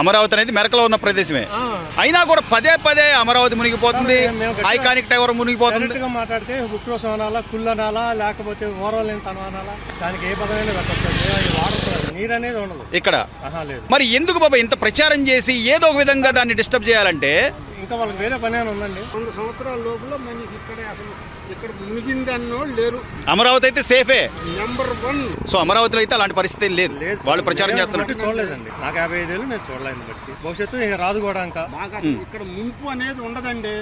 అమరావతి అనేది మెరకలో ఉన్న ప్రదేశమే. అయినా కూడా పదే పదే అమరావతి మునిగిపోతుంది, ఐకానిక్ టవర్ మునిగిపోతుంది. మాట్లాడితే ఉక్రోసం అనాలా, కుళ్ళు అనాలా, లేకపోతే ఓరవలేని తనం అనాలా, దానికి ఏ పదమైనా పెట్టచ్చు. నీరు అనేది ఉండదు ఇక్కడ. మరి ఎందుకు బాబా ఇంత ప్రచారం చేసి ఏదో ఒక విధంగా దాన్ని డిస్టర్బ్ చేయాలంటే? ఇంకా వాళ్ళకి వేరే పని ఏమైనా ఉందండి? 100 సంవత్సరాల లోపల మనకి ఇక్కడే అసలు ఇక్కడ మునిగింది అన్నోళ్ళు లేరు. అమరావతి అయితే సేఫే నెంబర్ 1. సో అమరావతిలో అయితే అలాంటి పరిస్థితి లేదు, వాళ్ళు ప్రచారం చేస్తున్నారు. చూడలేదండి, నాకు 55 ఏళ్ళు నేను చూడలేదు. బట్టి భవిష్యత్తు రాదు కూడా. ఇంకా ఇక్కడ ముంపు అనేది ఉండదండి.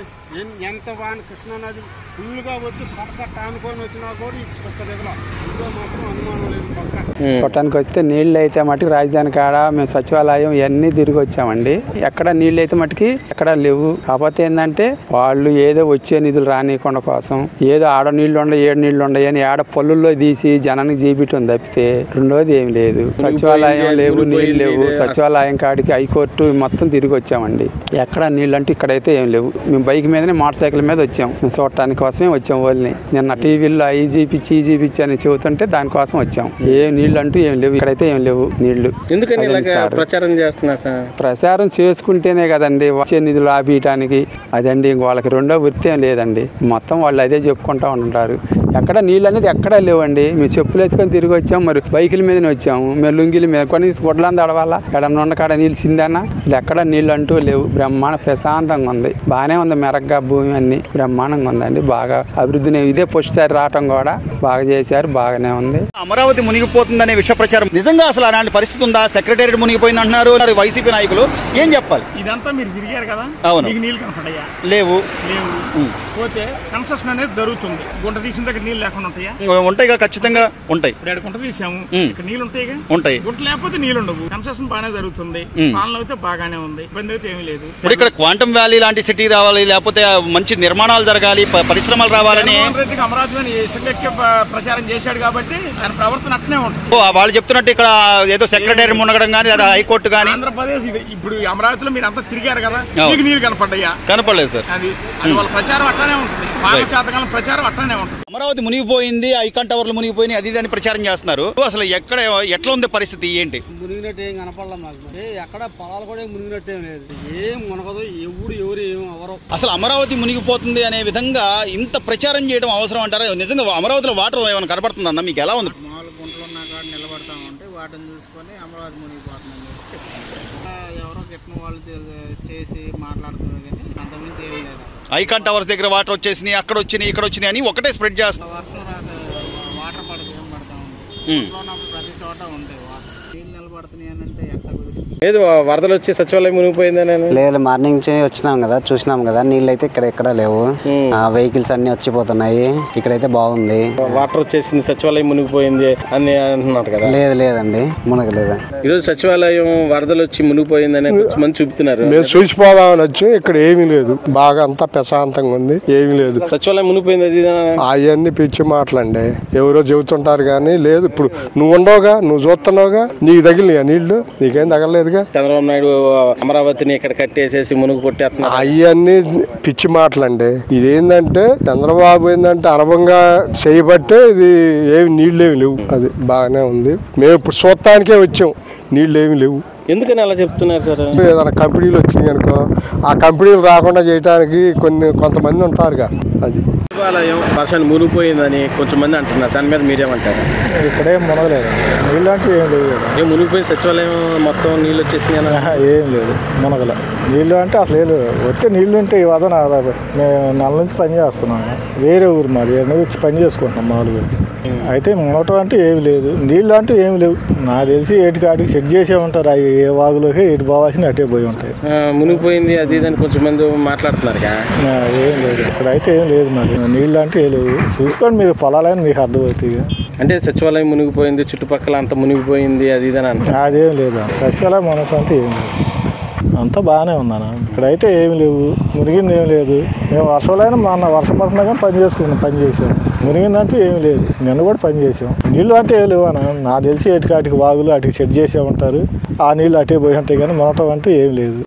ఎంత వాన కృష్ణానది ఫుల్గా వచ్చి పక్క ఆనుకొని వచ్చినా కూడా ఇటు సుక్క దగ్గర ఇందులో మాత్రం అనుమానం లేదు. పక్క చూడటానికి వస్తే నీళ్ళు అయితే మటుకు రాజధాని కాడ మేము సచివాలయం ఇవన్నీ తిరిగి వచ్చామండి. ఎక్కడ నీళ్ళు అయితే మటుకి ఎక్కడ లేవు. కాకపోతే ఏంటంటే వాళ్ళు ఏదో వచ్చే నిధులు రానియకుండా కోసం ఏదో ఆడ నీళ్లు ఉండవు, ఏడు నీళ్లు ఉండవు అని ఆడ పళ్ళుల్లో తీసి జనానికి జీబిటం తప్పితే రెండోది ఏమి లేదు. సచివాలయం లేవు, నీళ్ళు లేవు. సచివాలయం కాడికి హైకోర్టు మొత్తం తిరిగి వచ్చామండి. ఎక్కడ నీళ్ళు అంటే ఇక్కడైతే ఏం లేవు. మేము బైక్ మీదనే మోటార్ సైకిల్ మీద వచ్చాం. మేము చూడటానికి కోసమే వచ్చాం. వాళ్ళని నిన్న టీవీలో ఐజీపిచ్చి ఈజీపిచ్చి అని చెబుతుంటే దానికోసం వచ్చాం. ఏ నీళ్లు అంటూ ఏం లేవు, ఇక్కడైతే ఏం లేవు నీళ్లు. ఎందుకని ప్రచారం చేస్తున్నారు? ప్రచారం చేసుకుంటేనే కదండి వచ్చే నిధులు ఆపేయటానికి. అదండి వాళ్ళకి రెండో వృత్తి ఏం లేదండి. మొత్తం వాళ్ళు అదే చెప్పుకుంటా ఉంటారు. ఎక్కడ నీళ్ళు అనేది ఎక్కడా లేవండి. మేము చెప్పులు వేసుకొని తిరిగి వచ్చాం. మరి బైకుల మీదనే వచ్చాము. మేము లుంగిల మీద కొన్ని గుడ్లంతా అడవాలా, ఎడన్నా ఉన్న కాడ నీళ్ళు చిందన్నా అసలు ఎక్కడ నీళ్ళు అంటూ లేవు. బ్రహ్మాండ ప్రశాంతంగా ఉంది, బాగానే ఉంది. మెరగ్గా భూమి అన్ని బ్రహ్మాండంగా ఉందండి. బాగా అభివృద్ధిని ఇదే పొస్టిసారి రావటం కూడా బాగా చేశారు, బాగానే ఉంది. అమరావతి మునిగిపోతుందనే విష ప్రచారం నిజంగా అసలు అలాంటి పరిస్థితి ఉందా? సెక్రటేరియట్ మునిగిపోయింది అంటున్నారు వైసీపీ నాయకులు. ఏం చెప్పాలి? ఇదంతా మీరు తిరిగారు కదా, అవును. నీళ్ళు కనపడయా? లేవు. పోతే కన్స్ట్రక్షన్ అనేది జరుగుతుంది. గుంట తీసిన దగ్గర నీళ్ళు లేకుండా ఉంటాయా? ఉంటాయి, ఖచ్చితంగా ఉంటాయి. ఇప్పుడు గుంట తీసాము, ఇక్కడ నీళ్ళు ఉంటాయి. ఉంటాయి. గుంట లేకపోతే నీళ్ళు ఉండవు. కన్స్ట్రక్షన్ బాగానే జరుగుతుంది, పాలన అయితే బాగానే ఉంది, ఇబ్బంది అయితే ఏమీ లేదు. ఇప్పుడు ఇక్కడ క్వాంటమ్ వ్యాలీ లాంటి సిటీ రావాలి, లేకపోతే మంచి నిర్మాణాలు జరగాలి, పరిశ్రమలు రావాలని అమరావతి ప్రచారం చేశాడు కాబట్టి ఆయన ప్రవర్తన అట్నే ఉంటుంది. వాళ్ళు చెప్తున్నట్టు ఇక్కడ ఏదో సెక్రటేరియట్ మునగడం కానీ, లేదా హైకోర్టు కానీ. ఆంధ్రప్రదేశ్ ఇది. ఇప్పుడు అమరావతిలో మీరు అంతా తిరిగారు కదా, మీకు నీళ్ళు కనపడ్డాయా? కనపడలేదు సార్. అది వాళ్ళ ప్రచారం అట్లానే ఉంటుంది, పాలచాతకాలం ప్రచారం అట్లానే ఉంటుంది. అమరావతి మునిగిపోయింది, ఐకాన్ టవర్లు మునిగిపోయినాయి, అది అని ప్రచారం చేస్తున్నారు. అసలు ఎక్కడ ఎట్లా ఉంది పరిస్థితి? ఏంటి మునిగినట్టు ఏం కనపడలే మాకు. ఎక్కడ పొలాలు కూడా మునిగినట్టు ఏం లేదు, ఏం మునగదు, ఎవరు ఏం ఎవరు. అసలు అమరావతి మునిగిపోతుంది అనే విధంగా ఇంత ప్రచారం చేయడం అవసరం అంటారా? నిజంగా అమరావతిలో వాటర్ ఏమైనా కనపడుతుందన్న మీకు? ఎలా ఉంది? మామూలు గుంటలు ఉన్న కాడ నిలబడతామంటే వాటిని చూసుకొని అమరావతి మునిగిపోతుందని ఎవరో గిట్టిన వాళ్ళు చేసి మాట్లాడుతున్నారు కానీ అంతమంది ఏం లేదు. ఐకాన్ టవర్స్ దగ్గర వాటర్ వచ్చేసినాయి, అక్కడ వచ్చినాయి, ఇక్కడ వచ్చినాయి అని ఒకటే స్ప్రెడ్ చేస్తారు. వర్షం రాక వాటర్ పడదు, ఏం పడతా ఉంది. ప్రతి చోట ఉంటాయి వాటర్. నీళ్ళు నిలబడుతున్నాయి అని అంటే ఎట్లా కుదిరింది? లేదు, వరదలు వచ్చి సచివాలయం మునిగిపోయిందని. లేదు, మార్నింగ్ నుంచి వచ్చినాం కదా, చూసినాం కదా, నీళ్ళు అయితే ఇక్కడ ఎక్కడ లేవు. వెహికల్స్ అన్ని వచ్చిపోతున్నాయి. ఇక్కడైతే బాగుంది. వాటర్ వచ్చేసింది, సచివాలయం మునిగిపోయింది అని అంటున్నారు కదా. లేదండి, మునగలేదు. ఈరోజు సచివాలయం వరదలు వచ్చి మునిగిపోయిందని మంది చూపుతున్నారు. మేము చూసిపోదామని వచ్చి ఇక్కడ ఏమీ లేదు, బాగా అంతా ప్రశాంతంగా ఉంది, ఏమీ లేదు. సచివాలయం మునిగిపోయింది అవన్నీ పిచ్చి మాటలండి, ఎవరో చెబుతుంటారు కానీ లేదు. ఇప్పుడు నువ్వు ఉండవుగా, నువ్వు చూస్తున్నావుగా, నీకు తగిలినాయా నీళ్లు? నీకేం తగలలేదు. చంద్రబాబు నాయుడు అమరావతిని ఇక్కడ కట్టేసేసి మునుగు కొట్టేస్తున్నారు. అవన్నీ పిచ్చి మాటలండి. ఇదేంటంటే చంద్రబాబు ఏంటంటే అనుభవంగా చేయబట్టే ఇది ఏమి నీళ్ళు ఏమి లేవు. అది బాగానే ఉంది. మేము ఇప్పుడు చూడటానికే వచ్చాం, నీళ్ళు ఏమి లేవు. ఎందుకని అలా చెప్తున్నారు సార్? ఏదైనా కంపెనీలు వచ్చినాయి అనుకో, ఆ కంపెనీలు రాకుండా చేయడానికి కొంతమంది ఉంటారుగా. అది సచివాలయం వర్షాన్ని మునిగిపోయిందని కొంచెం మంది అంటున్నారు, దాని మీద మీరేమంటారు? ఇక్కడేం మునగలేదు, నీళ్ళు అంటే ఏం లేవు. ఏం మునిగిపోయింది సచివాలయం మొత్తం నీళ్ళు వచ్చేసినాయి? ఏం లేదు, మునగల. నీళ్ళు అంటే అసలు లేదు. వచ్చే నీళ్ళు ఉంటే ఈ వదన మేము నెల నుంచి పని చేస్తున్నాము, వేరే ఊరు మాది, వచ్చి పని చేసుకుంటున్నాం మామూలుగా. అయితే మునగటం అంటే ఏమి లేదు, నీళ్ళు అంటే ఏమి లేవు. నాకు తెలిసి ఏటికాడికి సెట్ చేసే ఉంటారు, అవి ఏ వాగులోకి ఎటు పోవాల్సిన అటే పోయి ఉంటాయి. మునిగిపోయింది అది ఇదని కొంచెం మంది మాట్లాడుతున్నారు. ఏం లేదు, ఇక్కడ అయితే ఏం లేదు. మరి నీళ్ళు అంటే ఏం లేవు. చూసుకోండి మీరు, పొలాలని మీకు అర్థమవుతుంది. అంటే సచివాలయం మునిగిపోయింది, చుట్టుపక్కల అంతా మునిగిపోయింది అది ఇదని అంటారు. అదేం లేదు, సచివాలయం మునగటం అంటే ఏం లేదు, అంతా బాగానే ఉందన్న. ఇక్కడైతే ఏమి లేవు, మునిగింది ఏమి లేదు. మేము వర్షంలో మొన్న వర్షం పడుతున్నా కానీ పని చేసాం. మునిగిందంటే ఏమి లేదు, నిన్న కూడా పని చేసాం. నీళ్ళు అంటే ఏమి లేవు అన్న. నాకు తెలిసి ఎటుకాటికి వాగులు అటుకి సెట్ చేసే ఉంటారు, ఆ నీళ్ళు అటే పోయి ఉంటాయి కానీ మునగటం అంటే ఏమి లేదు.